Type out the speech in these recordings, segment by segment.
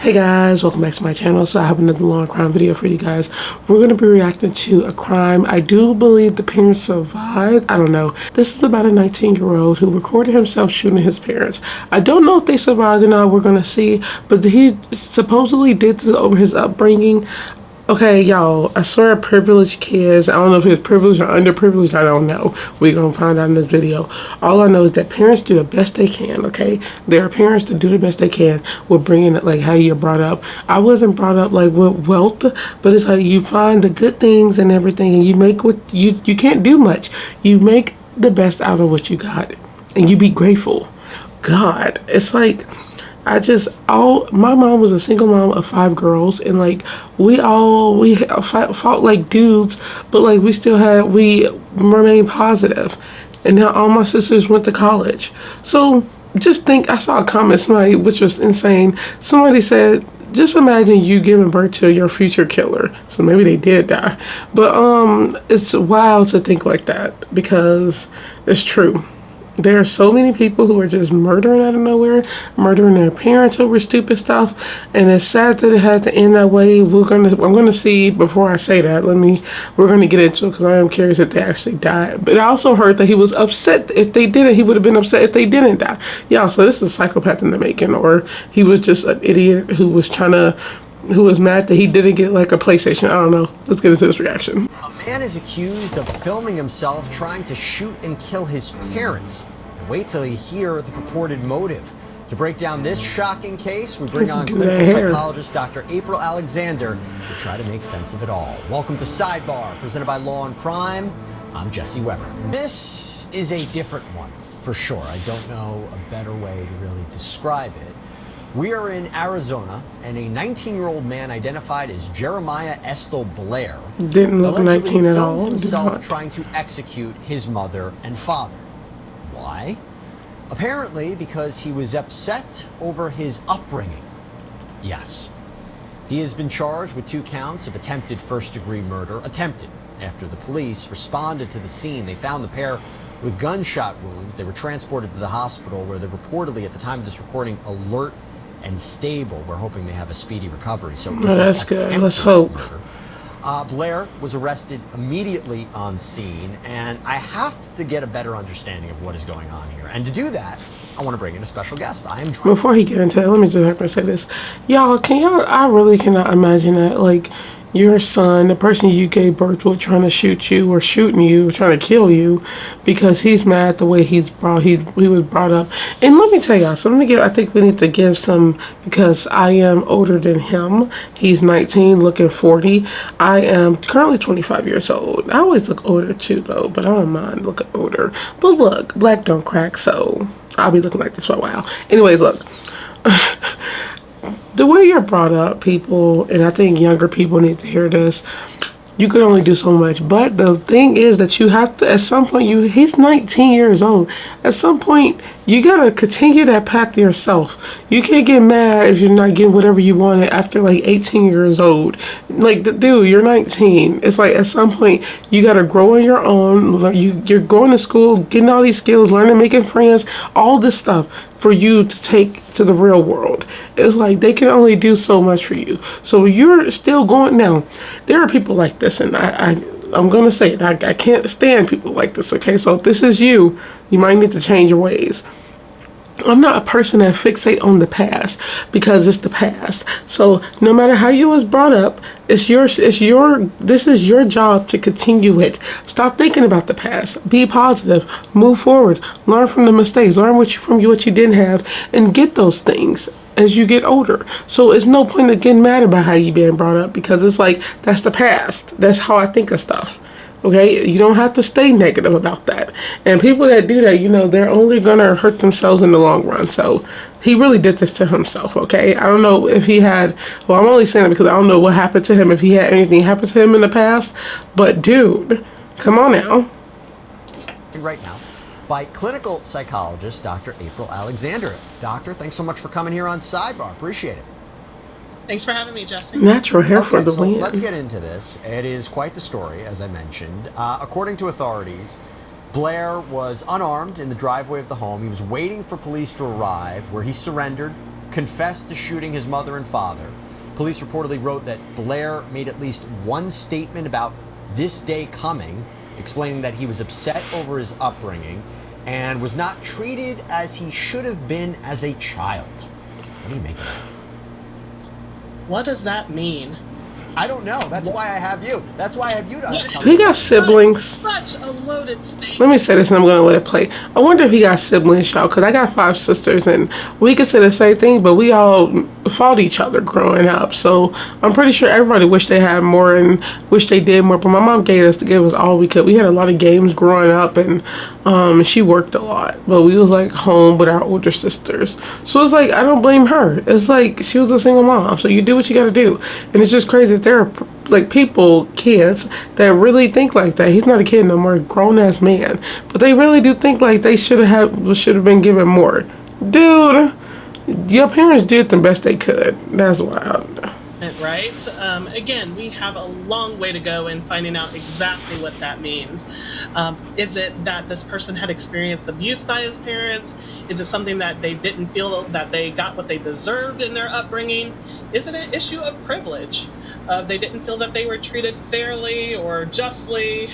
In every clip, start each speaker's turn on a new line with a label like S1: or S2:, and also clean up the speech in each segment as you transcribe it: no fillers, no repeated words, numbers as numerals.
S1: Hey guys, welcome back to my channel. So I have another long crime video for you guys. We're going to be reacting to a crime. I do believe the parents survived. I don't know. This is about a 19-year-old who recorded himself shooting his parents. I don't know if they survived or not. We're going to see. But he supposedly did this over his upbringing. Okay, y'all, I swear privileged kids, I don't know if it's privileged or underprivileged, I don't know. We're going to find out in this video. All I know is that parents do the best they can, okay? There are parents that do the best they can with bringing it, like, how you're brought up. I wasn't brought up, like, with wealth, but it's like you find the good things and everything, and you make what, you can't do much. You make the best out of what you got, and you be grateful. God, it's like... my mom was a single mom of 5 girls, and like we fought like dudes, but like we remained positive, and now all my sisters went to college. So just think, I saw a comment somebody, which was insane. Somebody said, just imagine you giving birth to your future killer. So maybe they did die, but it's wild to think like that because it's true. There are so many people who are just murdering out of nowhere, murdering their parents over stupid stuff, and it's sad that it had to end that way. I'm gonna see, before I say that, we're gonna get into it because I am curious if they actually died. But I also heard that he was upset if they didn't. He would have been upset if they didn't die. Yeah, so this is a psychopath in the making, or he was just an idiot who was mad that he didn't get like a PlayStation. I don't know. Let's get into this reaction.
S2: A man is accused of filming himself trying to shoot and kill his parents. Wait till you hear the purported motive. To break down this shocking case, we bring on clinical psychologist Dr. April Alexander to try to make sense of it all. Welcome to Sidebar, presented by Law and Crime. I'm Jesse Weber. This is a different one, for sure. I don't know a better way to really describe it. We are in Arizona, and a 19-year-old man identified as Jeremiah Estel Blair
S1: didn't look 19 at all.
S2: Filmed himself trying to execute his mother and father. Why? Apparently because he was upset over his upbringing. Yes. He has been charged with 2 counts of attempted first-degree murder. Attempted. After the police responded to the scene, they found the pair with gunshot wounds. They were transported to the hospital where they're reportedly, at the time of this recording, alert and stable. We're hoping they have a speedy recovery. So
S1: that's good. Let's hope.
S2: Blair was arrested immediately on scene, and I have to get a better understanding of what is going on here. And to do that, I want to bring in a special guest.
S1: Before he get into it, let me just have to say this. Y'all, I really cannot imagine that, like, your son, the person you gave birth with, trying to shoot you or shooting you, or trying to kill you because he's mad the way he was brought up. And let me tell y'all, so I think we need to give some, because I am older than him. He's 19, looking 40. I am currently 25 years old. I always look older too, though, but I don't mind looking older. But look, black don't crack, so I'll be looking like this for a while. Anyways, look. The way you're brought up, people, and I think younger people need to hear this, you can only do so much. But the thing is that you have to, at some point, he's 19 years old. At some point, you gotta continue that path yourself. You can't get mad if you're not getting whatever you wanted after like 18 years old. Like, dude, you're 19. It's like at some point, you gotta grow on your own. You're going to school, getting all these skills, learning, making friends, all this stuff for you to take to the real world. It's like they can only do so much for you. So you're still going. Now, there are people like this, and I'm gonna say it. I can't stand people like this. Okay, so if this is you, you might need to change your ways. I'm not a person that fixate on the past because it's the past. So no matter how you was brought up, this is your job to continue it. Stop thinking about the past. Be positive. Move forward. Learn from the mistakes. Learn from what you didn't have, and get those things as you get older. So it's no point in getting mad about how you being brought up, because it's like, that's the past. That's how I think of stuff. Okay, you don't have to stay negative about that. And people that do that, they're only gonna hurt themselves in the long run. So he really did this to himself, okay? I don't know if he had, well, I'm only saying it because I don't know what happened to him, if he had anything happen to him in the past. But dude, come on now.
S2: Right now, by clinical psychologist Dr. April Alexander. Doctor, thanks so much for coming here on Sidebar. Appreciate it.
S3: Thanks for having me, Jesse.
S1: Natural hair for the win.
S2: Let's get into this. It is quite the story, as I mentioned. According to authorities, Blair was unarmed in the driveway of the home. He was waiting for police to arrive, where he surrendered, confessed to shooting his mother and father. Police reportedly wrote that Blair made at least one statement about this day coming, explaining that he was upset over his upbringing and was not treated as he should have been as a child. What do you make of that?
S3: What does that mean?
S2: I don't know. That's why I have you. That's why I have you to
S1: He got siblings.
S3: Such a loaded statement.
S1: Let me say this and I'm going to let it play. I wonder if he got siblings, y'all, because I got 5 sisters and we could say the same thing, but we all fought each other growing up. So I'm pretty sure everybody wished they had more and wish they did more. But my mom gave us all we could. We had a lot of games growing up and she worked a lot. But we was like home with our older sisters. So it's like, I don't blame her. It's like she was a single mom. So you do what you got to do. And it's just crazy that there are like people, kids that really think like that. He's not a kid no more, grown ass man, but they really do think like they should have been given more. Dude, your parents did the best they could. That's wild.
S3: Right? Again, we have a long way to go in finding out exactly what that means. Is it that this person had experienced abuse by his parents? Is it something that they didn't feel that they got what they deserved in their upbringing? Is it an issue of privilege? They didn't feel that they were treated fairly or justly.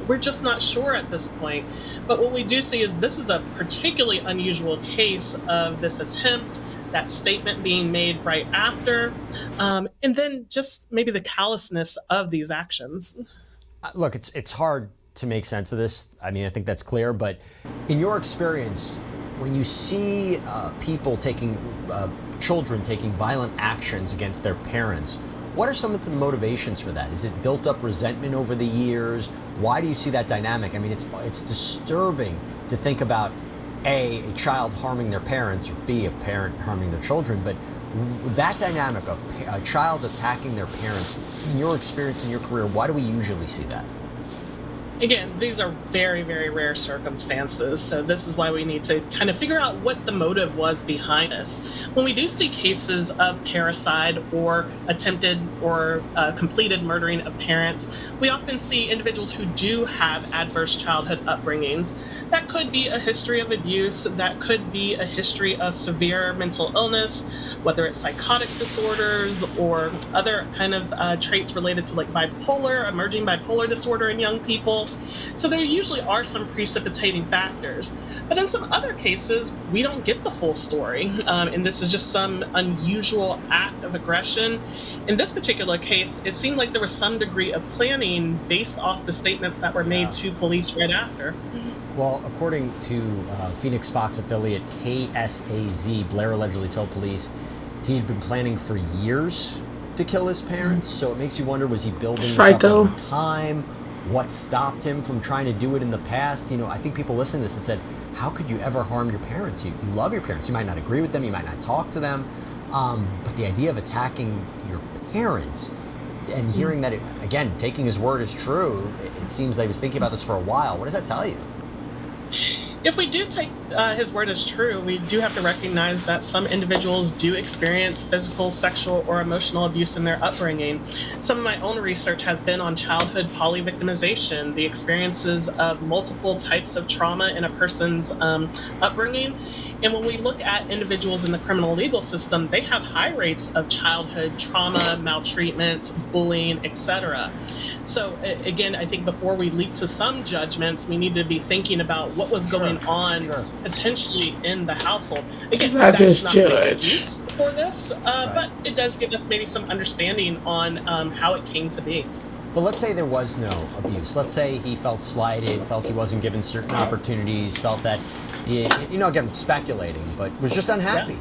S3: We're just not sure at this point. But what we do see is this is a particularly unusual case of this attempt, that statement being made right after, and then just maybe the callousness of these actions.
S2: Look, it's hard to make sense of this. I mean, I think that's clear. But in your experience, when you see children taking violent actions against their parents, what are some of the motivations for that? Is it built up resentment over the years? Why do you see that dynamic? I mean, it's disturbing to think about A, a child harming their parents, or B, a parent harming their children. But that dynamic of a child attacking their parents, in your experience, in your career, why do we usually see that?
S3: Again, these are very, very rare circumstances, so this is why we need to kind of figure out what the motive was behind this. When we do see cases of parricide or attempted or completed murdering of parents, we often see individuals who do have adverse childhood upbringings. That could be a history of abuse, that could be a history of severe mental illness, whether it's psychotic disorders or other kind of traits related to like emerging bipolar disorder in young people. So there usually are some precipitating factors. But in some other cases, we don't get the full story. And this is just some unusual act of aggression. In this particular case, it seemed like there was some degree of planning based off the statements that were made to police right after.
S2: Well, according to Phoenix Fox affiliate KSAZ, Blair allegedly told police he'd been planning for years to kill his parents. So it makes you wonder, was he building this up over time? What stopped him from trying to do it in the past? You know, I think people listen to this and said, how could you ever harm your parents? You love your parents. You might not agree with them. You might not talk to them. But the idea of attacking your parents and hearing that, again, taking his word as true, it seems that he was thinking about this for a while. What does that tell you?
S3: If we do take his word as true, we do have to recognize that some individuals do experience physical, sexual, or emotional abuse in their upbringing. Some of my own research has been on childhood polyvictimization, the experiences of multiple types of trauma in a person's upbringing. And when we look at individuals in the criminal legal system, they have high rates of childhood trauma, maltreatment, bullying, etc. So again, I think before we leap to some judgments, we need to be thinking about what was going on potentially in the household. Again, that's not an excuse for this, but it does give us maybe some understanding on how it came to be.
S2: But let's say there was no abuse. Let's say he felt slighted, felt he wasn't given certain opportunities, felt that, again, speculating, but was just unhappy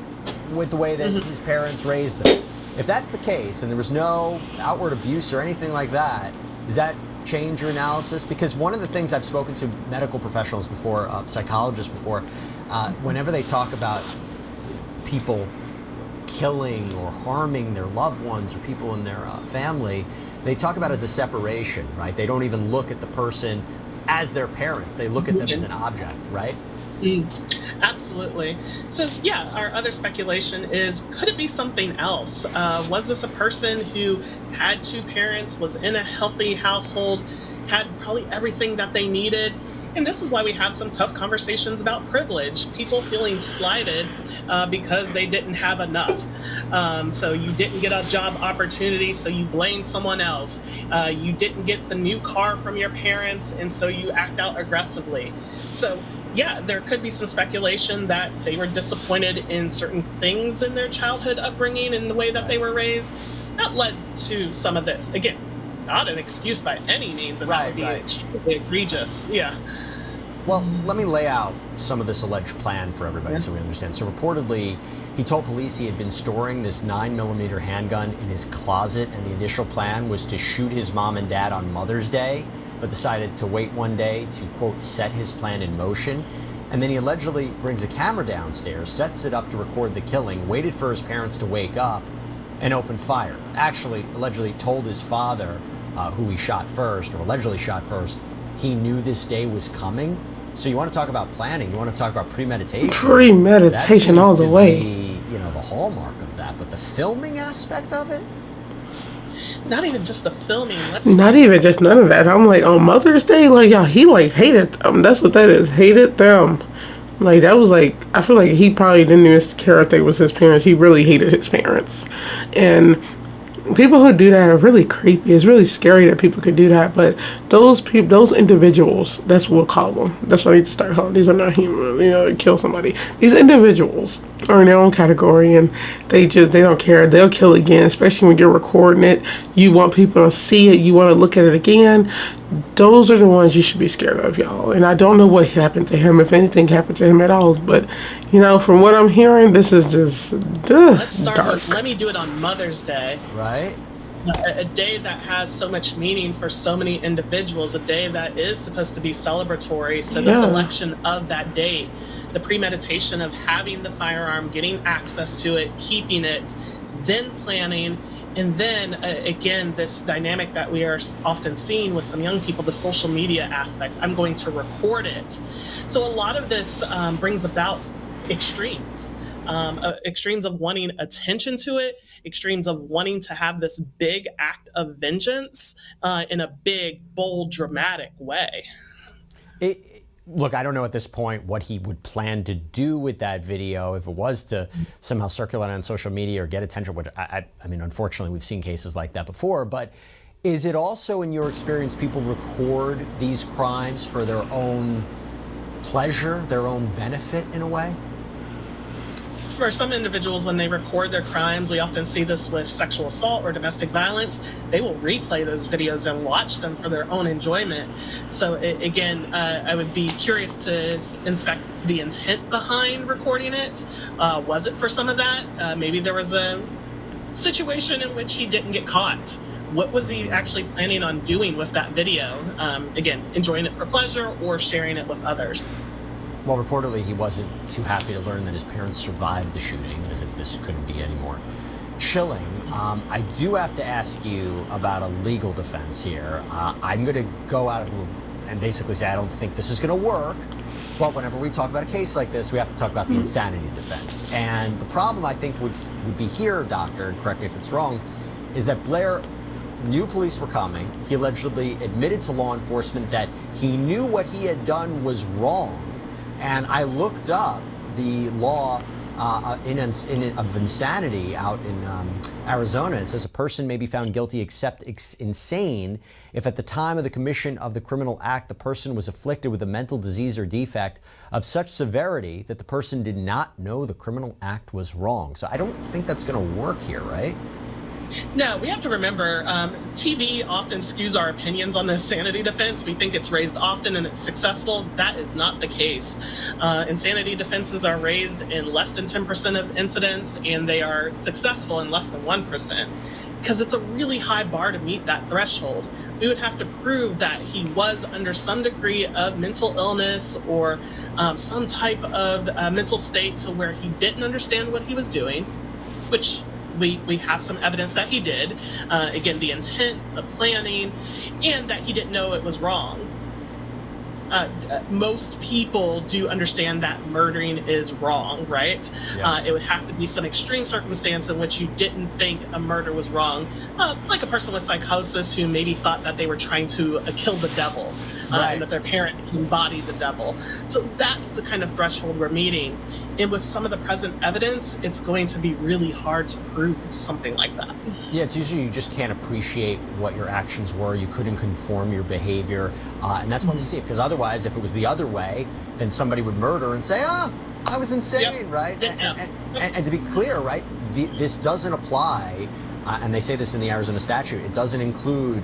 S2: with the way that his parents raised him. If that's the case and there was no outward abuse or anything like that, does that change your analysis? Because one of the things I've spoken to medical professionals before, psychologists before, whenever they talk about people killing or harming their loved ones or people in their family, they talk about it as a separation, right? They don't even look at the person as their parents. They look at them as an object, right?
S3: Absolutely. So yeah, our other speculation is, could it be something else? Was this a person who had two parents, was in a healthy household, had probably everything that they needed, And this is why we have some tough conversations about privilege, people feeling slighted because they didn't have enough. So you didn't get a job opportunity, so you blame someone else. You didn't get the new car from your parents, and so you act out aggressively. So yeah, there could be some speculation that they were disappointed in certain things in their childhood upbringing and the way that they were raised. That led to some of this. Again, not an excuse by any means, and that would be extremely egregious. Yeah.
S2: Well, let me lay out some of this alleged plan for everybody so we understand. So reportedly, he told police he had been storing this 9mm handgun in his closet, and the initial plan was to shoot his mom and dad on Mother's Day, but decided to wait one day to, quote, set his plan in motion. And then he allegedly brings a camera downstairs, sets it up to record the killing, waited for his parents to wake up, and opened fire. Actually, allegedly told his father, who he shot first, or allegedly shot first, he knew this day was coming. So you want to talk about planning, you want to talk about premeditation.
S1: Premeditation all the way.
S2: Be, you know, the hallmark of that, but the filming aspect of it?
S3: Not even just the filming.
S1: Not even just none of that. I'm like, on Mother's Day, like, y'all, he like hated them. That's what that is. Hated them. Like, that was like, I feel like he probably didn't even care if they was his parents. He really hated his parents. And people who do that are really creepy. It's really scary that people could do that. But those people, those individuals, that's what we'll call them. That's what I need to start calling. These are not human, you know, kill somebody. These individuals are in their own category, and they don't care. They'll kill again, especially when you're recording it. You want people to see it. You want to look at it again. Those are the ones you should be scared of, y'all. And I don't know what happened to him, if anything happened to him at all. But, you know, from what I'm hearing, this is just
S3: Let's start
S1: dark.
S3: with, let me do it on Mother's Day.
S2: Right?
S3: A day that has so much meaning for so many individuals, a day that is supposed to be celebratory. So the selection of that date, the premeditation of having the firearm, getting access to it, keeping it, then planning, and then again, this dynamic that we are often seeing with some young people, the social media aspect. I'm going to record it. So a lot of this brings about extremes. Extremes of wanting attention to it, extremes of wanting to have this big act of vengeance in a big, bold, dramatic way.
S2: Look, I don't know at this point what he would plan to do with that video, if it was to somehow circulate on social media or get attention, which I mean, unfortunately, we've seen cases like that before. But is it also, in your experience, people record these crimes for their own pleasure, their own benefit in a way?
S3: For some individuals, when they record their crimes, we often see this with sexual assault or domestic violence, they will replay those videos and watch them for their own enjoyment. So again, I would be curious to inspect the intent behind recording it. Was it for some of that? Maybe there was a situation in which he didn't get caught. What was he actually planning on doing with that video? Again, enjoying it for pleasure or sharing it with others.
S2: Well, reportedly, he wasn't too happy to learn that his parents survived the shooting, as if this couldn't be any more chilling. I do have to ask you about a legal defense here. I'm going to go out and basically say I don't think this is going to work, but whenever we talk about a case like this, we have to talk about the insanity defense. And the problem, I think, would be here, doctor, and correct me if it's wrong, is that Blair knew police were coming. He allegedly admitted to law enforcement that he knew what he had done was wrong. And I looked up the law of insanity out in Arizona. It says a person may be found guilty except insane if at the time of the commission of the criminal act the person was afflicted with a mental disease or defect of such severity that the person did not know the criminal act was wrong. So I don't think that's going to work here, right?
S3: No, we have to remember, TV often skews our opinions on the insanity defense. We think it's raised often and it's successful. That is not the case. Insanity defenses are raised in less than 10% of incidents, and they are successful in less than 1%, because it's a really high bar to meet that threshold. We would have to prove that he was under some degree of mental illness or some type of mental state to where he didn't understand what he was doing, which we have some evidence that he did. Again, the intent, the planning, and that he didn't know it was wrong. Most people do understand that murdering is wrong, right? Yeah. It would have to be some extreme circumstance in which you didn't think a murder was wrong, like a person with psychosis who maybe thought that they were trying to kill the devil. and that their parent embodied the devil. So that's the kind of threshold we're meeting. And with some of the present evidence, it's going to be really hard to prove something like that.
S2: Yeah, it's usually you just can't appreciate what your actions were. You couldn't conform your behavior. And that's when we see it. Because otherwise, if it was the other way, then somebody would murder and say, I was insane, right? And to be clear, right, this doesn't apply, and they say this in the Arizona statute, it doesn't include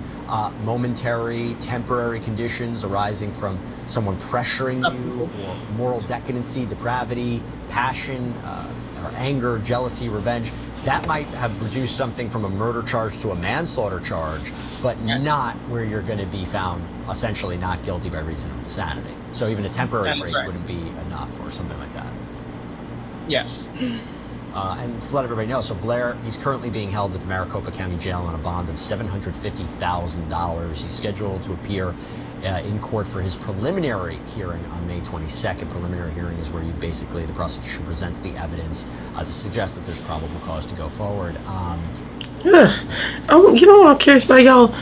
S2: momentary, temporary conditions arising from someone pressuring you, or moral decadency, depravity, passion, or anger, jealousy, revenge. That might have reduced something from a murder charge to a manslaughter charge, but not where you're going to be found essentially not guilty by reason of insanity. So even a temporary break wouldn't be enough, or something like that.
S3: Yes.
S2: And to let everybody know, so Blair, he's currently being held at the Maricopa County Jail on a bond of $750,000. He's scheduled to appear in court for his preliminary hearing on May 22nd. Preliminary hearing is where the prosecution presents the evidence to suggest that there's probable cause to go forward.
S1: You know what I'm curious about, y'all?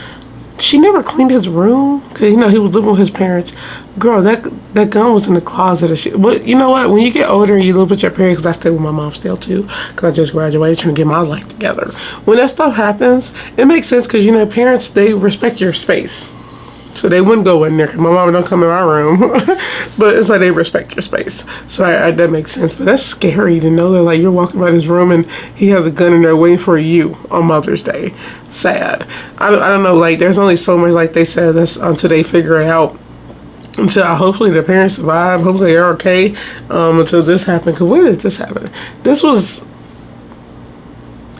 S1: She never cleaned his room because he was living with his parents. Girl, that gun was in the closet. But you know what? When you get older and you live with your parents, because I stay with my mom still too, because I just graduated trying to get my life together. When that stuff happens, it makes sense because parents, they respect your space. So they wouldn't go in there because my mom don't come in my room. But it's like they respect your space. So that makes sense. But that's scary to know that like you're walking by his room and he has a gun in there waiting for you on Mother's Day. Sad. I don't know. Like there's only so much, like they said, that's until they figure it out. Until hopefully the parents survive. Hopefully they're okay until this happened. Because when did this happen?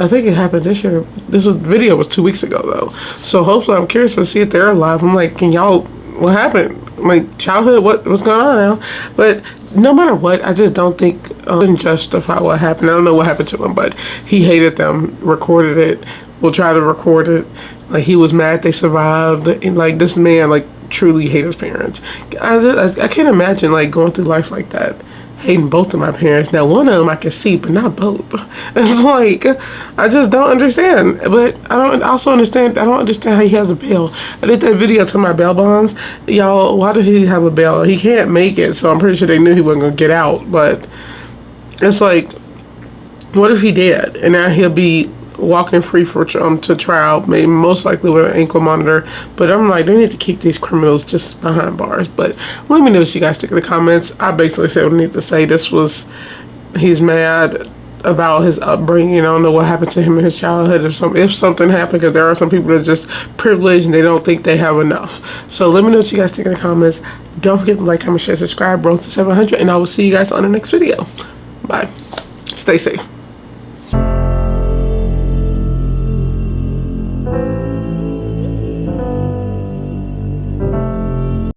S1: I think it happened this year. Video was 2 weeks ago though. So hopefully I'm curious to see if they're alive. I'm like, what happened? Like childhood, what's going on now? But no matter what, I just don't think I can justify what happened. I don't know what happened to him, but he hated them, recorded it, will try to record it. Like he was mad they survived. And like this man like truly hate his parents. I can't imagine like going through life like that. Hating both of my parents. Now one of them I can see, but not both. It's like I just don't understand. But I don't understand how he has a bail. I did that video to my bail bonds. Y'all, why did he have a bail? He can't make it, so I'm pretty sure they knew he wasn't gonna get out. But it's like, what if he did? And now he'll be walking free to trial, maybe most likely with an ankle monitor. But I'm like, they need to keep these criminals just behind bars. But let me know what you guys think in the comments. I basically said what I need to say. He's mad about his upbringing. I don't know what happened to him in his childhood, if something happened, because there are some people that's just privileged and they don't think they have enough. So let me know what you guys think in the comments. Don't forget to like, comment, share, subscribe. Road to 700, and I will see you guys on the next video. Bye. Stay safe.